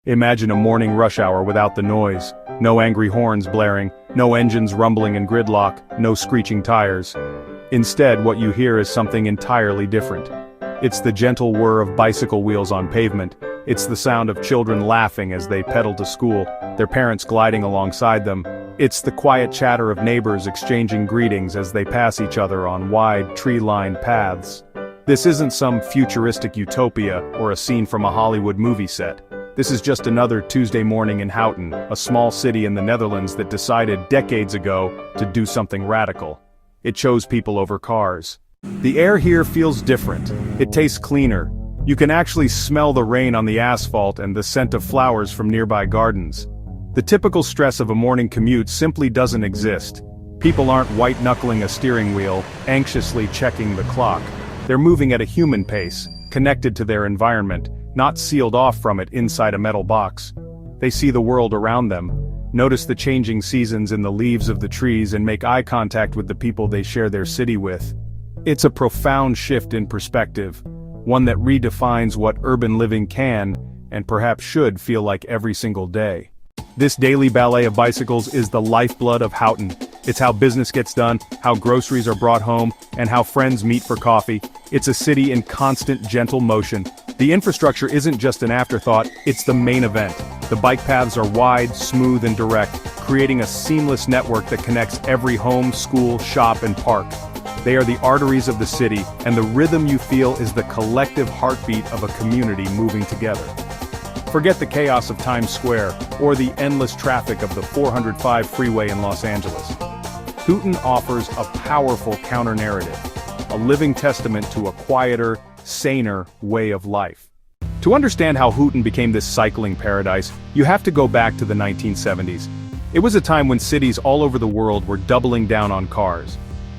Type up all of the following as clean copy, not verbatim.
Imagine a morning rush hour without the noise. No angry horns blaring, no engines rumbling in gridlock, no screeching tires. Instead, what you hear is something entirely different. It's the gentle whir of bicycle wheels on pavement. It's the sound of children laughing as they pedal to school, their parents gliding alongside them. It's the quiet chatter of neighbors exchanging greetings as they pass each other on wide, tree-lined paths. This isn't some futuristic utopia or a scene from a Hollywood movie set. This is just another Tuesday morning in Houten, a small city in the Netherlands that decided decades ago to do something radical. It chose people over cars. The air here feels different. It tastes cleaner. You can actually smell the rain on the asphalt and the scent of flowers from nearby gardens. The typical stress of a morning commute simply doesn't exist. People aren't white-knuckling a steering wheel, anxiously checking the clock. They're moving at a human pace, connected to their environment, not sealed off from it inside a metal box. They see the world around them, notice the changing seasons in the leaves of the trees, and make eye contact with the people they share their city with. It's a profound shift in perspective, one that redefines what urban living can, and perhaps should, feel like every single day. This daily ballet of bicycles is the lifeblood of Houten. It's how business gets done, how groceries are brought home, and how friends meet for coffee. It's a city in constant, gentle motion. The infrastructure isn't just an afterthought, it's the main event. The bike paths are wide, smooth, and direct, creating a seamless network that connects every home, school, shop, and park. They are the arteries of the city, and the rhythm you feel is the collective heartbeat of a community moving together. Forget the chaos of Times Square, or the endless traffic of the 405 freeway in Los Angeles. Houten offers a powerful counter-narrative, a living testament to a quieter, saner way of life. To understand how Houten became this cycling paradise, you have to go back to the 1970s. It was a time when cities all over the world were doubling down on cars.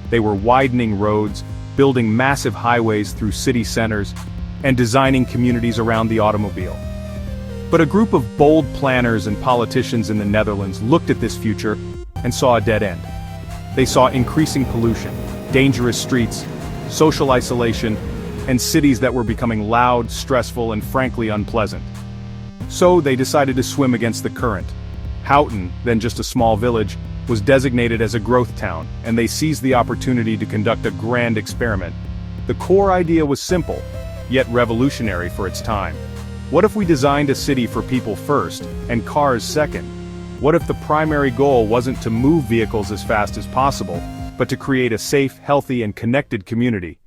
They were widening roads, building massive highways through city centers, and designing communities around the automobile. But a group of bold planners and politicians in the Netherlands looked at this future and saw a dead end. They saw increasing pollution, dangerous streets, social isolation, and cities that were becoming loud, stressful, and frankly unpleasant. So they decided to swim against the current. Houten, then just a small village, was designated as a growth town, and they seized the opportunity to conduct a grand experiment. The core idea was simple, yet revolutionary for its time. What if we designed a city for people first, and cars second? What if the primary goal wasn't to move vehicles as fast as possible, but to create a safe, healthy, and connected community?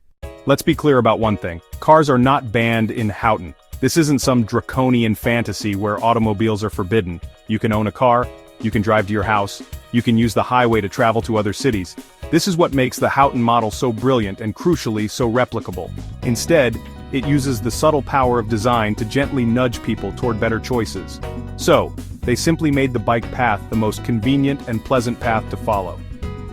Let's be clear about one thing. Cars are not banned in Houten. This isn't some draconian fantasy where automobiles are forbidden. You can own a car, you can drive to your house, you can use the highway to travel to other cities. This is what makes the Houten model so brilliant and crucially so replicable. Instead, it uses the subtle power of design to gently nudge people toward better choices. So, they simply made the bike path the most convenient and pleasant path to follow.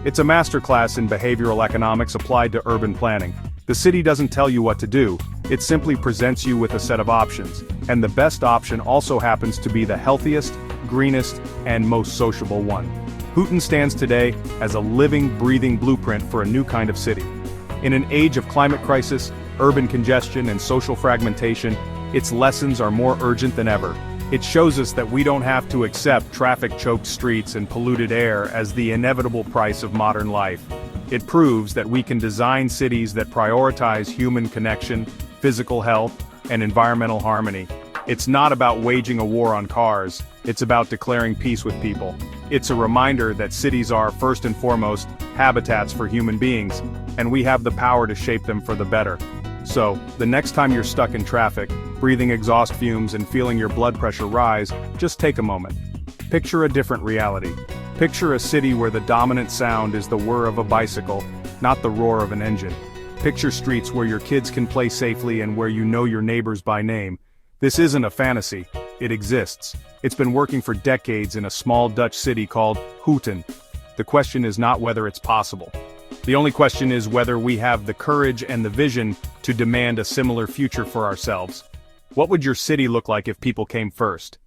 It's a masterclass in behavioral economics applied to urban planning. The city doesn't tell you what to do, it simply presents you with a set of options, and the best option also happens to be the healthiest, greenest, and most sociable one. Houten stands today as a living, breathing blueprint for a new kind of city. In an age of climate crisis, urban congestion, and social fragmentation, its lessons are more urgent than ever. It shows us that we don't have to accept traffic-choked streets and polluted air as the inevitable price of modern life. It proves that we can design cities that prioritize human connection, physical health, and environmental harmony. It's not about waging a war on cars, it's about declaring peace with people. It's a reminder that cities are, first and foremost, habitats for human beings, and we have the power to shape them for the better. So, the next time you're stuck in traffic, breathing exhaust fumes and feeling your blood pressure rise, just take a moment. Picture a different reality. Picture a city where the dominant sound is the whir of a bicycle, not the roar of an engine. Picture streets where your kids can play safely and where you know your neighbors by name. This isn't a fantasy, it exists. It's been working for decades in a small Dutch city called Houten. The question is not whether it's possible. The only question is whether we have the courage and the vision to demand a similar future for ourselves. What would your city look like if people came first?